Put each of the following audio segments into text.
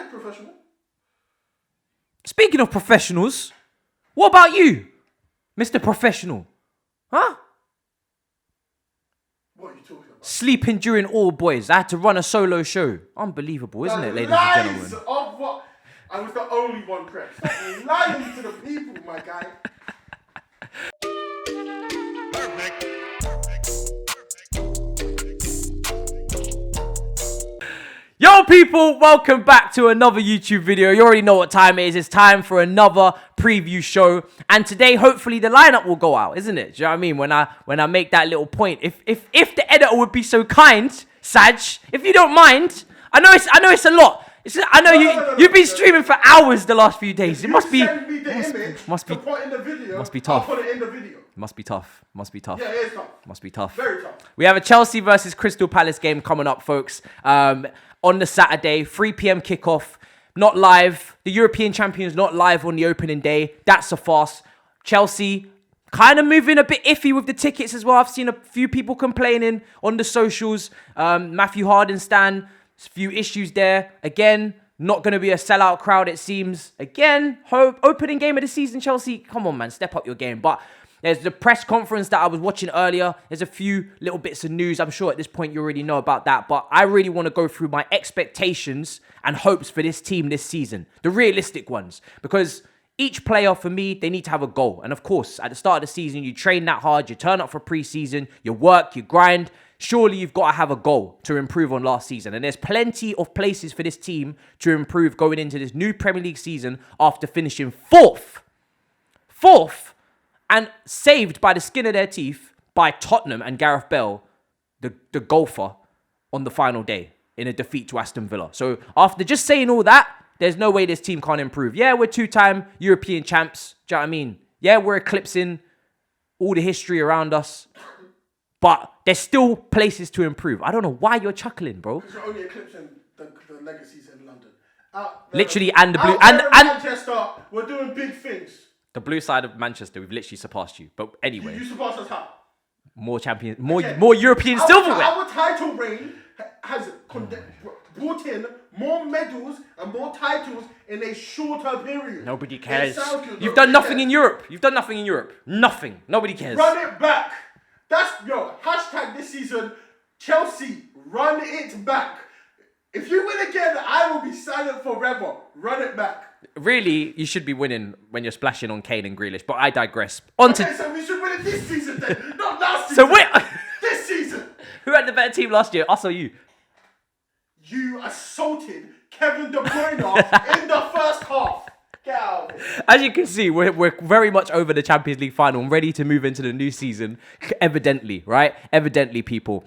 professional. Speaking of professionals, what about you, Mr. Professional? Huh? What are you talking about? Sleeping during All Boys. I had to run a solo show. Unbelievable, isn't it, ladies and gentlemen? Of what? I was the only one pressed. Stop lying to the people, my guy. Yo people, welcome back to another YouTube video. You already know what time it is. It's time for another preview show. And today, hopefully, the lineup will go out, isn't it? Do you know what I mean? When I make that little point. If the editor would be so kind, Saj, if you don't mind, I know it's a lot. You've been streaming for hours the last few days. It must be Send me the image to put in the video. Must be tough. I'll put it in the video. Must be tough. Yeah, it is tough. Must be tough. Very tough. We have a Chelsea versus Crystal Palace game coming up, folks. On the Saturday, 3 p.m. kickoff. Not live. The European champions not live on the opening day. That's a farce. Chelsea kind of moving a bit iffy with the tickets as well. I've seen a few people complaining on the socials. Matthew Harden stan, a few issues there. Again, not going to be a sellout crowd, it seems. Again, opening game of the season, Chelsea. Come on, man, step up your game. But there's the press conference that I was watching earlier. There's a few little bits of news. I'm sure at this point you already know about that. But I really want to go through my expectations and hopes for this team this season. The realistic ones. Because each player, for me, they need to have a goal. And of course, at the start of the season, you train that hard. You turn up for pre-season. You work, you grind. Surely you've got to have a goal to improve on last season. And there's plenty of places for this team to improve going into this new Premier League season after finishing fourth. And saved by the skin of their teeth by Tottenham and Gareth Bale, the golfer, on the final day in a defeat to Aston Villa. So after just saying all that, there's no way this team can't improve. Yeah, we're two-time European champs. Do you know what I mean? Yeah, we're eclipsing all the history around us. But there's still places to improve. I don't know why you're chuckling, bro. Because you're only eclipsing the legacies in London. Literally, and the blue... And Manchester, we're doing big things. The blue side of Manchester, we've literally surpassed you. But anyway. You surpassed us how? More champions, more European silverware. Our title reign has brought in more medals and more titles in a shorter period. Nobody cares. Good, You've done nothing in Europe. Nothing. Nobody cares. Run it back. Hashtag this season, Chelsea, run it back. If you win again, I will be silent forever. Run it back. Really, you should be winning when you're splashing on Kane and Grealish, but I digress. So we should win it this season then, not last season. So wait, this season. Who had the better team last year, us or you? You assaulted Kevin De Bruyne in the first half. Get out. As you can see, we're very much over the Champions League final and ready to move into the new season. Evidently, right? Evidently, people.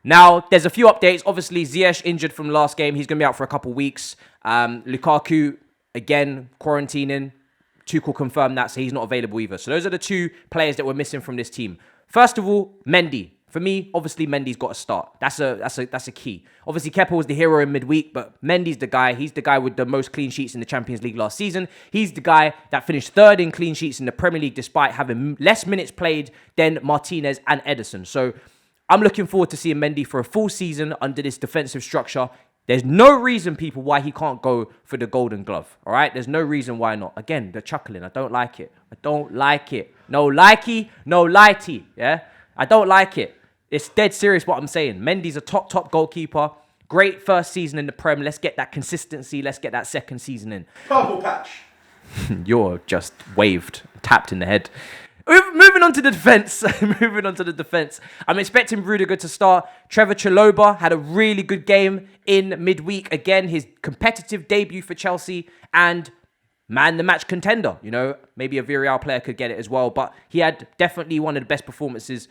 Now, there's a few updates. Obviously, Ziyech injured from last game. He's going to be out for a couple weeks. Lukaku, again, quarantining. Tuchel confirmed that, so he's not available either. So those are the two players that we're missing from this team. First of all, Mendy. For me, obviously, Mendy's got to start. That's a key. Obviously, Kepa was the hero in midweek, but Mendy's the guy. He's the guy with the most clean sheets in the Champions League last season. He's the guy that finished third in clean sheets in the Premier League despite having less minutes played than Martinez and Ederson. So I'm looking forward to seeing Mendy for a full season under this defensive structure. There's no reason, people, why he can't go for the Golden Glove, all right? There's no reason why not. Again, the chuckling, I don't like it. No likey, no lighty, yeah? I don't like it. It's dead serious what I'm saying. Mendy's a top goalkeeper. Great first season in the Prem. Let's get that consistency. Let's get that second season in. Purple patch. You're just waved, tapped in the head. Moving on to the defense. I'm expecting Rudiger to start. Trevor Chalobah had a really good game in midweek. Again, his competitive debut for Chelsea and man the match contender. You know, maybe a Villarreal player could get it as well, but he had definitely one of the best performances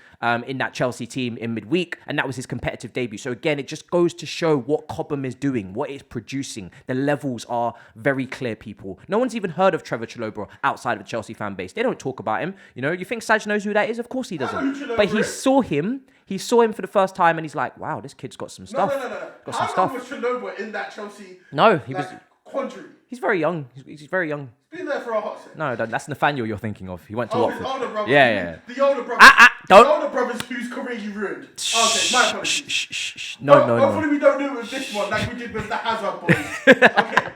in that Chelsea team in midweek, and that was his competitive debut. So again, it just goes to show what Cobham is doing, what it's producing. The levels are very clear, people. No one's even heard of Trevor Chalobah outside of the Chelsea fan base. They don't talk about him. You know, you think Saj knows who that is? Of course he doesn't. But he saw him for the first time, and he's like, wow, this kid's got some stuff. No. How long was Chalobah in that Chelsea? No, he was quandary. He's very young. He's very young. He's been there for a hot second. No, that's Nathaniel you're thinking of. He went to His Watford. older brother. Yeah. The older brother. Don't. The older brothers whose career you ruined. Okay, my apologies. No. Hopefully we don't do it with this one like we did with the Hazard boys. Okay,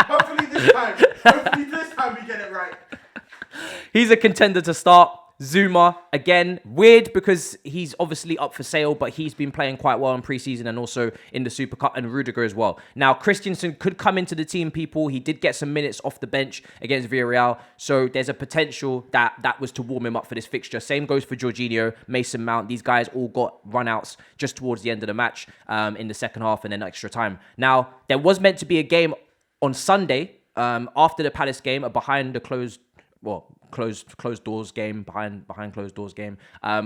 He's a contender to start. Zuma, again, weird because he's obviously up for sale, but he's been playing quite well in preseason and also in the Super Cup, and Rudiger as well. Now, Christensen could come into the team, people. He did get some minutes off the bench against Villarreal, so there's a potential that was to warm him up for this fixture. Same goes for Jorginho, Mason Mount. These guys all got runouts just towards the end of the match in the second half and then extra time. Now, there was meant to be a game on Sunday after the Palace game, a behind the closed doors game, behind closed doors game,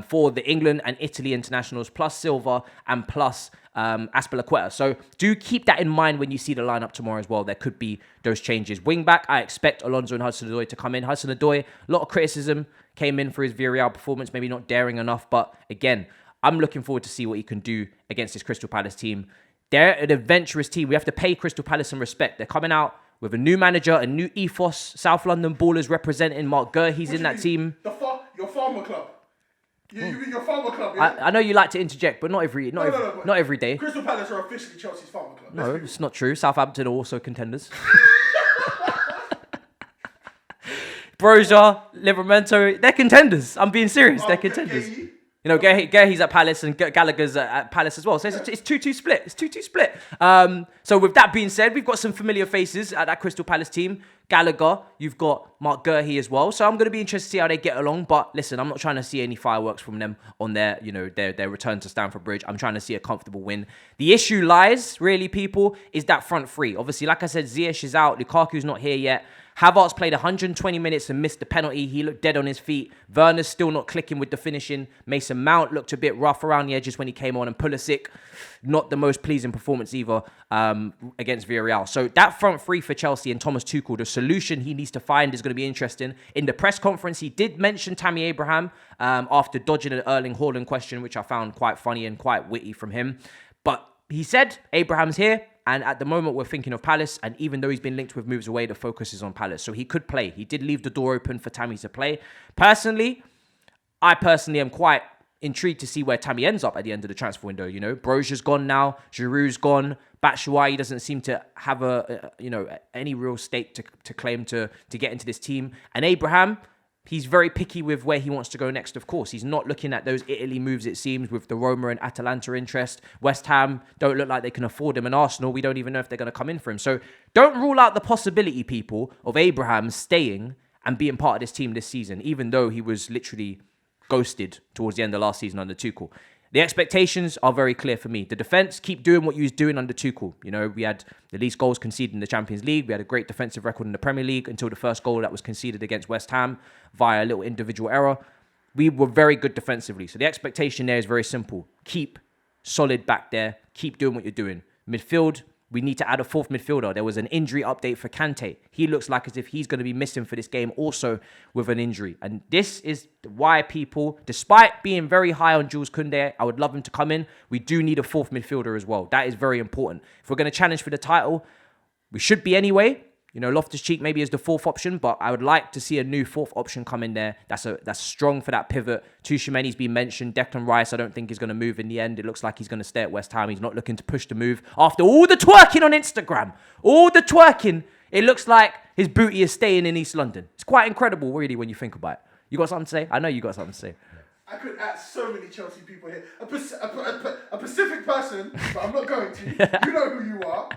for the England and Italy internationals, plus Silva and plus Azpilicueta. So do keep that in mind when you see the lineup tomorrow as well. There could be those changes. Wing back, I expect Alonso and Hudson-Odoi to come in. Hudson-Odoi, a lot of criticism came in for his Villarreal performance, maybe not daring enough, but again, I'm looking forward to see what he can do against this Crystal Palace team. They're an adventurous team. We have to pay Crystal Palace some respect. They're coming out with a new manager, a new ethos. South London Ballers representing. Mark Gurhey's in that team. Your farmer club. Your farmer club. Yeah? I know you like to interject, but not every day. Crystal Palace are officially Chelsea's farmer club. No, it's not true. Southampton are also contenders. Broja, Livramento, they're contenders. I'm being serious. They're contenders. You know, Gahey's at Palace and Gallagher's at Palace as well. So it's 2-2 split. It's 2-2 split. So with that being said, we've got some familiar faces at that Crystal Palace team. Gallagher, you've got Mark Gurhey as well. So I'm going to be interested to see how they get along. But listen, I'm not trying to see any fireworks from them on their return to Stamford Bridge. I'm trying to see a comfortable win. The issue lies, really, people, is that front three. Obviously, like I said, Ziyech is out. Lukaku's not here yet. Havertz played 120 minutes and missed the penalty. He looked dead on his feet. Werner's still not clicking with the finishing. Mason Mount looked a bit rough around the edges when he came on. And Pulisic, not the most pleasing performance either against Villarreal. So that front three for Chelsea and Thomas Tuchel, the solution he needs to find is going to be interesting. In the press conference, he did mention Tammy Abraham after dodging an Erling Haaland question, which I found quite funny and quite witty from him. But he said, Abraham's here. And at the moment, we're thinking of Palace. And even though he's been linked with moves away, the focus is on Palace. So he could play. He did leave the door open for Tammy to play. I personally am quite intrigued to see where Tammy ends up at the end of the transfer window. You know, Broja's gone now. Giroud's gone. Batshuayi doesn't seem to have any real stake to claim to get into this team. And Abraham, he's very picky with where he wants to go next, of course. He's not looking at those Italy moves, it seems, with the Roma and Atalanta interest. West Ham don't look like they can afford him. And Arsenal, we don't even know if they're going to come in for him. So don't rule out the possibility, people, of Abraham staying and being part of this team this season, even though he was literally ghosted towards the end of last season under Tuchel. The expectations are very clear for me. The defense, keep doing what you was doing under Tuchel. You know, we had the least goals conceded in the Champions League. We had a great defensive record in the Premier League until the first goal that was conceded against West Ham via a little individual error. We were very good defensively. So the expectation there is very simple. Keep solid back there. Keep doing what you're doing. Midfield, we need to add a fourth midfielder. There was an injury update for Kante. He looks like as if he's going to be missing for this game also with an injury. And this is why people, despite being very high on Jules Koundé, I would love him to come in. We do need a fourth midfielder as well. That is very important. If we're going to challenge for the title, we should be anyway. You know, Loftus-Cheek maybe is the fourth option, but I would like to see a new fourth option come in there. That's strong for that pivot. Tuchemani's been mentioned. Declan Rice, I don't think is going to move in the end. It looks like he's going to stay at West Ham. He's not looking to push the move. After all the twerking on Instagram, it looks like his booty is staying in East London. It's quite incredible, really, when you think about it. You got something to say? I know you got something to say. I could add so many Chelsea people here. A Pacific person, but I'm not going to. You know who you are.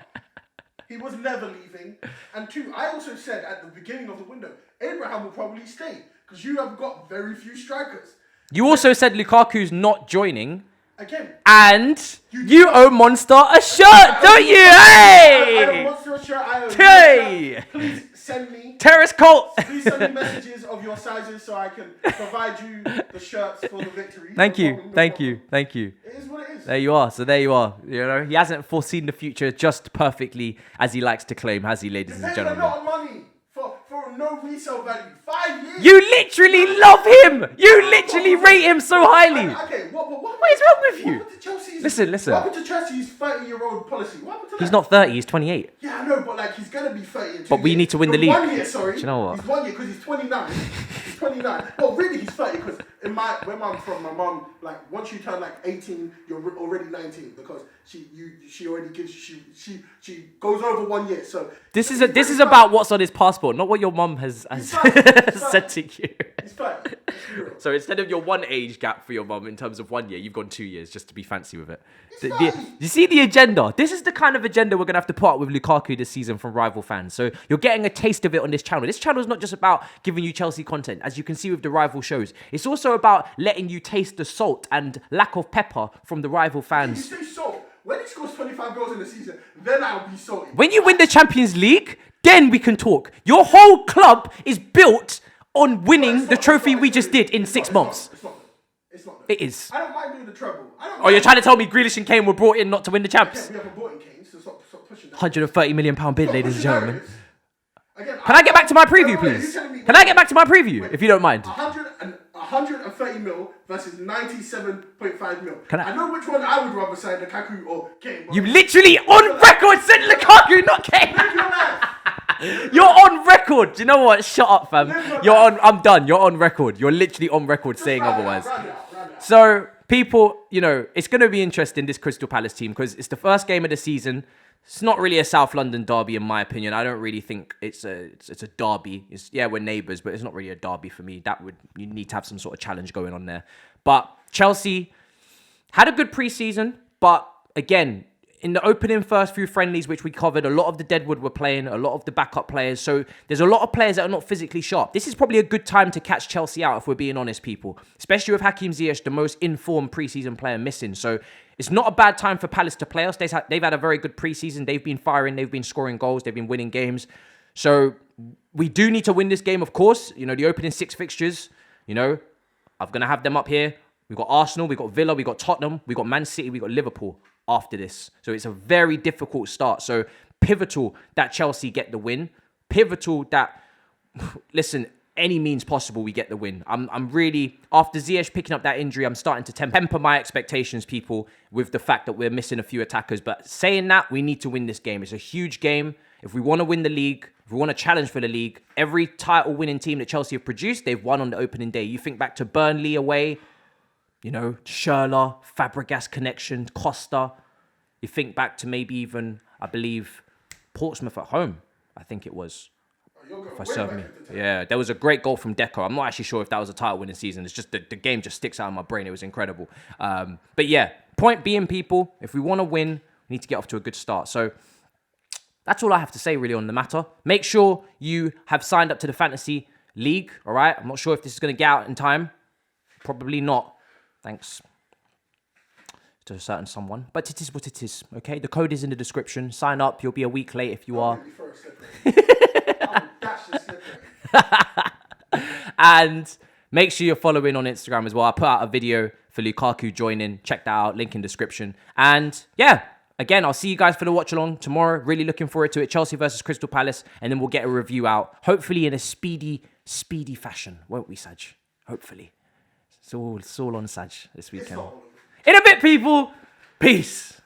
He was never leaving. And two, I also said at the beginning of the window, Abraham will probably stay because you have got very few strikers. You also said Lukaku's not joining. Again. And you owe Monster a shirt, don't you? Hey! I owe Monster a shirt. I owe hey! Please send me. Terrace Cult. Please send me messages of your sizes so I can provide you the shirts for the victory. Thank you. Thank you. It is what it is. There you are. So there you are. You know, he hasn't foreseen the future just perfectly as he likes to claim, has he, ladies and gentlemen? A lot of money for no resale value. 5 years. You literally love him. You literally rate him so highly. Okay, what is wrong with you? What happened to Chelsea's? Listen. What happened to Chelsea's 30-year-old policy? What happened to that? He's not 30. He's 28. Yeah, I know, but like he's gonna be 30 in 2 years. But we need to win the league. 1 year, sorry. Do you know what? He's 1 year because he's 29. He's 29. Well, really, he's 30 because where I'm from, my mum, like, once you turn like 18, you're already 19 because she already gives she goes over 1 year. So this is about what's on his passport, not what your mum has said to you. It's fine. So instead of your 1 age gap for your mum in terms of 1 year, you've gone 2 years just to be fancy with it. You see the agenda? This is the kind of agenda we're going to have to put up with Lukaku this season from rival fans. So you're getting a taste of it on this channel. This channel is not just about giving you Chelsea content, as you can see with the rival shows. It's also about letting you taste the salt and lack of pepper from the rival fans. You say salt. When he scores 25 goals in the season, then I'll be salty. When you win the Champions League, then we can talk. Your whole club is built on winning the trophy we just did in 6 months. It's not. It is. I don't mind doing the treble. Oh, you're trying to tell me Grealish and Kane were brought in not to win the champs? Yeah, we haven't bought in Kane, so stop pushing that. £130 million bid, ladies and gentlemen. Again, Can I get back to my preview, please? Can I get back to my preview, if you don't mind? 130 mil versus 97.5 mil. Can I know which one I would rather sign, Lukaku or Kane. You literally on record said Lukaku, not Kane. Live your life. You're on record. Do you know what? Shut up, fam. I'm done. You're on record. You're literally on record saying otherwise. Round it out. So, people, it's going to be interesting, this Crystal Palace team, because it's the first game of the season. It's not really a South London derby, in my opinion. I don't really think it's a derby. We're neighbours, but it's not really a derby for me. You need to have some sort of challenge going on there. But Chelsea had a good pre-season, but again, in the opening first few friendlies, which we covered, a lot of the Deadwood were playing, a lot of the backup players. So there's a lot of players that are not physically sharp. This is probably a good time to catch Chelsea out, if we're being honest, people. Especially with Hakim Ziyech, the most informed pre-season player, missing. So it's not a bad time for Palace to play us. They've had a very good pre-season. They've been firing. They've been scoring goals. They've been winning games. So we do need to win this game, of course. The opening 6 fixtures, I'm going to have them up here. We've got Arsenal, we've got Villa, we've got Tottenham, we've got Man City, we've got Liverpool after this. So it's a very difficult start. So pivotal that Chelsea get the win. Pivotal that, listen, any means possible we get the win. I'm really, after Ziyech picking up that injury, I'm starting to temper my expectations, people, with the fact that we're missing a few attackers. But saying that, we need to win this game. It's a huge game. If we want to win the league, if we want to challenge for the league, every title-winning team that Chelsea have produced, they've won on the opening day. You think back to Burnley away, Schürrle, Fabregas connection, Costa. You think back to maybe even, I believe, Portsmouth at home, I think it was. If I serve me. Yeah, there was a great goal from Deco. I'm not actually sure if that was a title-winning season. It's just the game just sticks out of my brain. It was incredible. But yeah, point being, people, if we want to win, we need to get off to a good start. So that's all I have to say really on the matter. Make sure you have signed up to the Fantasy League, all right? I'm not sure if this is going to get out in time. Probably not. Thanks to a certain someone. But it is what it is, okay? The code is in the description. Sign up. You'll be a week late if you are. And make sure you're following on Instagram as well. I put out a video for Lukaku joining. Check that out. Link in description. And yeah, again, I'll see you guys for the watch along tomorrow. Really looking forward to it. Chelsea versus Crystal Palace. And then we'll get a review out. Hopefully in a speedy fashion. Won't we, Saj? Hopefully. It's all on Saj this weekend. In a bit, people. Peace.